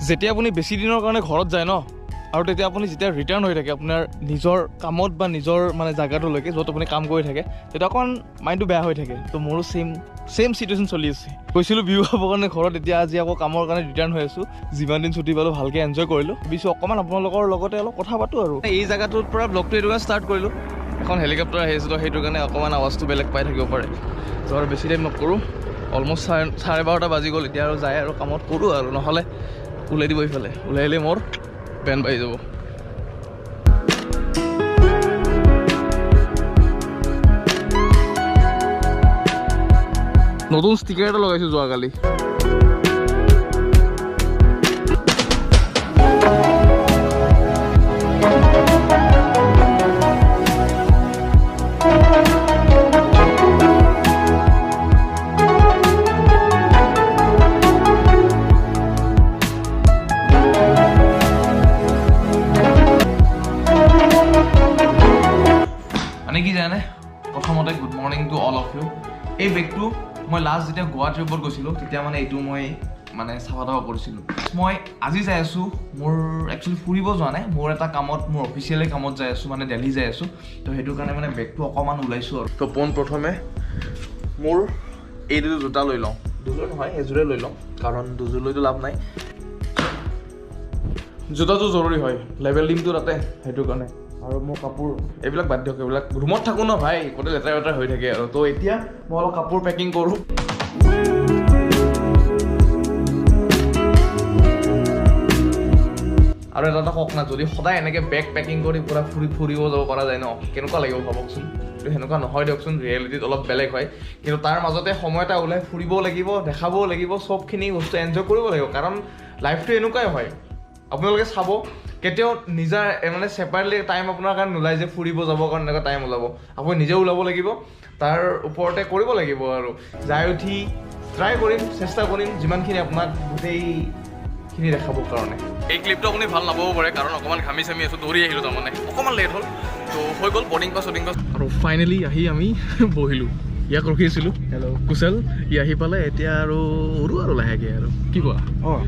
যেতিয়া আপুনি বেছি দিনৰ কাৰণে ঘৰত যায় ন আৰু তেতিয়া আপুনি যেতিয়া ৰিটাৰ্ণ হৈ থাকে আপোনাৰ নিজৰ কামত বা নিজৰ মানে জাগাটোলৈকে য'ত আপুনি কাম কৰি থাকে তেতিয়া অকণ মাইণ্ডটো বেয়া হৈ থাকে তো মোৰো ছেম চিটুৱেশ্যন চলি আছে গৈছিলোঁ বিহু খাবৰ কাৰণে ঘৰত এতিয়া আজি আকৌ কামৰ কাৰণে ৰিটাৰ্ণ হৈ আছোঁ যিমান দিন ছুটি পালোঁ ভালকৈ এনজয় কৰিলোঁ ভাবিছোঁ অকণমান আপোনালোকৰ লগতে অলপ কথা পাতোঁ আৰু এই জাগাটোৰ পৰা ব্লগটো এইটো কাৰণে ষ্টাৰ্ট কৰিলোঁ এখন হেলিকপ্টাৰ আহি আছিলোঁ সেইটোৰ কাৰণে অকণমান আৱাজটো বেলেগ পাই থাকিব পাৰে তো আৰু বেছি টাইম নকৰোঁ অলমষ্ট 12:30 বাজি গ'ল এতিয়া আৰু যায় আৰু কামত কৰোঁ আৰু নহ'লে ওলাই দিব এইফালে ওলাই আহিলে মোৰ বেন বাঢ়ি যাব নতুন ষ্টিকাৰ এটা লগাইছোঁ যোৱাকালি মানে কি জানে প্ৰথমতে good morning to all of you এই বেগটো মই লাষ্ট যেতিয়া গোৱা ট্ৰিপত গৈছিলোঁ তেতিয়া মানে এইটো মই মানে চাফা তাফা কৰিছিলোঁ মই আজি যাই আছোঁ মোৰ একচুৱেলি ফুৰিব যোৱা নাই মোৰ এটা কামত মোৰ অফিচিয়েলি কামত যাই আছোঁ মানে দিল্লী যাই আছোঁ তো সেইটো কাৰণে মানে বেগটো অকণমান ওলাইছোঁ আৰু তো পোনপ্ৰথমে মোৰ এই দুযোৰ জোতা লৈ লওঁ দুযোৰ নহয় এযোৰে লৈ লওঁ কাৰণ দুযোৰ লৈতো লাভ নাই জোতাটো জৰুৰী হয় লেভেল দিমটো তাতে সেইটো কাৰণে আৰু মোৰ কাপোৰ এইবিলাক বাদ দিয়ক এইবিলাক ৰুমত থাকোঁ ন ভাই গোটেই লেতেৰা লেতেৰা হৈ থাকে আৰু তো এতিয়া মই অলপ কাপোৰ পেকিং কৰোঁ আৰু এটা কওক না যদি সদায় এনেকৈ বেগ পেকিং কৰি পূৰা ফুৰিব যাব পৰা যায় ন কেনেকুৱা লাগিব ভাবকচোন কিন্তু সেনেকুৱা নহয় দিয়কচোন ৰিয়েলিটিত অলপ বেলেগ হয় কিন্তু তাৰ মাজতে সময় এটা ওলাই ফুৰিবও লাগিব দেখাবও লাগিব চবখিনি বস্তু এনজয় কৰিব লাগিব কাৰণ লাইফটো এনেকুৱাই হয় আপোনালোকে চাব কেতিয়াও নিজা মানে ছেপাৰেটলি টাইম আপোনাৰ কাৰণে নোলায় যে ফুৰিব যাবৰ কাৰণে এনেকুৱা টাইম ওলাব আপুনি নিজে ওলাব লাগিব তাৰ ওপৰতে কৰিব লাগিব আৰু যাই উঠি ট্ৰাই কৰিম চেষ্টা কৰিম যিমানখিনি আপোনাক গোটেইখিনি দেখাবৰ কাৰণে এই ক্লিপটো আপুনি ভাল নাপাব পাৰে কাৰণ অকণমান ঘামি চামি আছোঁ দৌৰি আহিলোঁ তাৰমানে অকণমান লেট হ'ল তো হৈ গ'ল বৰ্ডিং পাছ আৰু ফাইনেলি আহি আমি বহিলোঁ ইয়াক ৰখি আছিলোঁ হেল্ল' কুশল ই আহি পালে এতিয়া আৰু উৰো আৰু লাহেকৈ আৰু কি কোৱা অঁ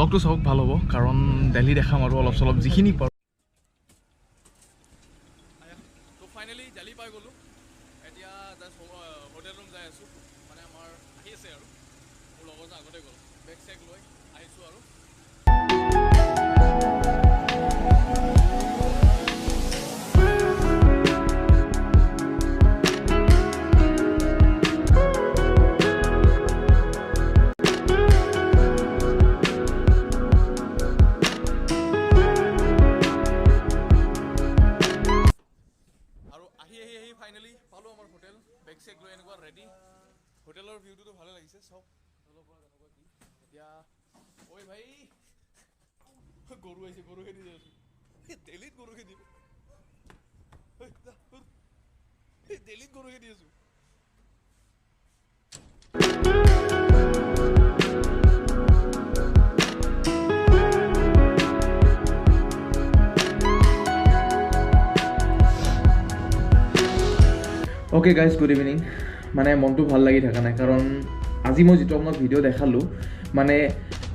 ব্লগটো চাওক ভাল হ'ব কাৰণ দিল্লী দেখাম আৰু অলপ চলপ যিখিনি পাৰোঁ তো ফাইনেলি দিল্লী পাই গ'লোঁ এতিয়া জাষ্ট হোটেল ৰুম যাই আছোঁ মানে আমাৰ আহি আছে আৰু মোৰ লগৰ আগতে গ'ল বেগ চেগ লৈ আহিছোঁ আৰু ফাইনেলি পালোঁ আমাৰ হোটেল বেগ চেগ লৈ এনেকুৱা ৰেডি হোটেলৰ ভিউটোতো ভালে লাগিছে চব তলৰ পৰা তেনেকুৱা কি এতিয়া ঐ ভাই গৰু আহিছে গৰু খেদি যাই আছোঁ দিল্লীত গৰু খেদি দিল্লীত গৰু খেদি আছোঁ অ'কে গাইজ গুড ইভিনিং মানে মনটো ভাল লাগি থকা নাই কাৰণ আজি মই যিটো আপোনাক ভিডিঅ' দেখালোঁ মানে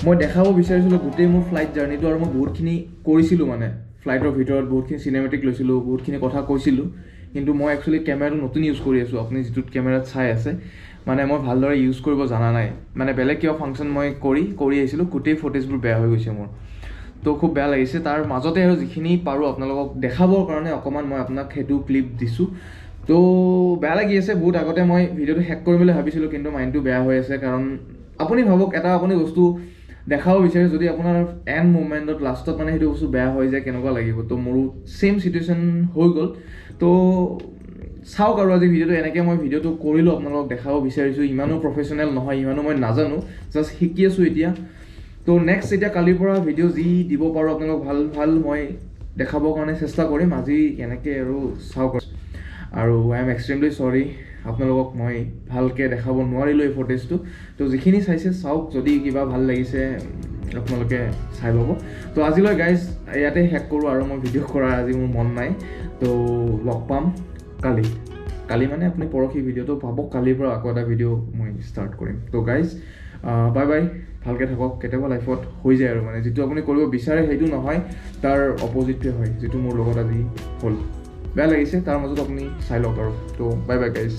মই দেখাব বিচাৰিছিলোঁ গোটেই মোৰ ফ্লাইট জাৰ্ণিটো আৰু মই বহুতখিনি কৰিছিলোঁ মানে ফ্লাইটৰ ভিতৰত বহুতখিনি চিনেমেটিক লৈছিলোঁ বহুতখিনি কথা কৈছিলোঁ কিন্তু মই একচুৱেলি কেমেৰাটো নতুন ইউজ কৰি আছোঁ আপুনি যিটোত কেমেৰাত চাই আছে মানে মই ভালদৰে ইউজ কৰিব জনা নাই মানে বেলেগ কিবা ফাংচন মই কৰি আহিছিলোঁ গোটেই ফুটেজবোৰ বেয়া হৈ গৈছে মোৰ তো খুব বেয়া লাগিছে তাৰ মাজতে আৰু যিখিনি পাৰোঁ আপোনালোকক দেখাবৰ কাৰণে অকণমান মই আপোনাক সেইটো ক্লিপ দিছোঁ তো বেয়া লাগি আছে বহুত আগতে মই ভিডিঅ'টো শেষ কৰিম বুলি ভাবিছিলোঁ কিন্তু মাইণ্ডটো বেয়া হৈ আছে কাৰণ আপুনি ভাবক এটা আপুনি বস্তু দেখাব বিচাৰে যদি আপোনাৰ এণ্ড মুভমেণ্টত লাষ্টত মানে সেইটো বস্তু বেয়া হৈ যায় কেনেকুৱা লাগিব তো মোৰো ছেইম চিটুৱেশ্যন হৈ গ'ল তো চাওক আৰু আজি ভিডিঅ'টো এনেকৈ মই ভিডিঅ'টো কৰিলোঁ আপোনালোকক দেখাব বিচাৰিছোঁ ইমানো প্ৰফেচনেল নহয় ইমানো মই নাজানো জাষ্ট শিকি আছোঁ এতিয়া তো নেক্সট এতিয়া কালিৰ পৰা ভিডিঅ' যি দিব পাৰোঁ আপোনালোকক ভাল মই দেখাবৰ কাৰণে চেষ্টা কৰিম আজি এনেকৈ আৰু চাওক আৰু আই এম এক্সট্ৰিমলি চৰি আপোনালোকক মই ভালকৈ দেখাব নোৱাৰিলোঁ এই ফুটেজটো তো যিখিনি চাইছে চাওক যদি কিবা ভাল লাগিছে আপোনালোকে চাই ল'ব তো আজিলৈ গাইজ ইয়াতে শেষ কৰোঁ আৰু মই ভিডিঅ' কৰাৰ আজি মোৰ মন নাই তো লগ পাম কালি মানে আপুনি পৰহি ভিডিঅ'টো পাব কালিৰ পৰা আকৌ এটা ভিডিঅ' মই ষ্টাৰ্ট কৰিম তো গাইজ বাই বাই ভালকৈ থাকক কেতিয়াবা লাইফত হৈ যায় আৰু মানে যিটো আপুনি কৰিব বিচাৰে সেইটো নহয় তাৰ অপজিটটোৱে হয় যিটো মোৰ লগত আজি হ'ল বেয়া লাগিছে তাৰ মাজত আপুনি চাই লওক আৰু তো বাই বাই গাইজ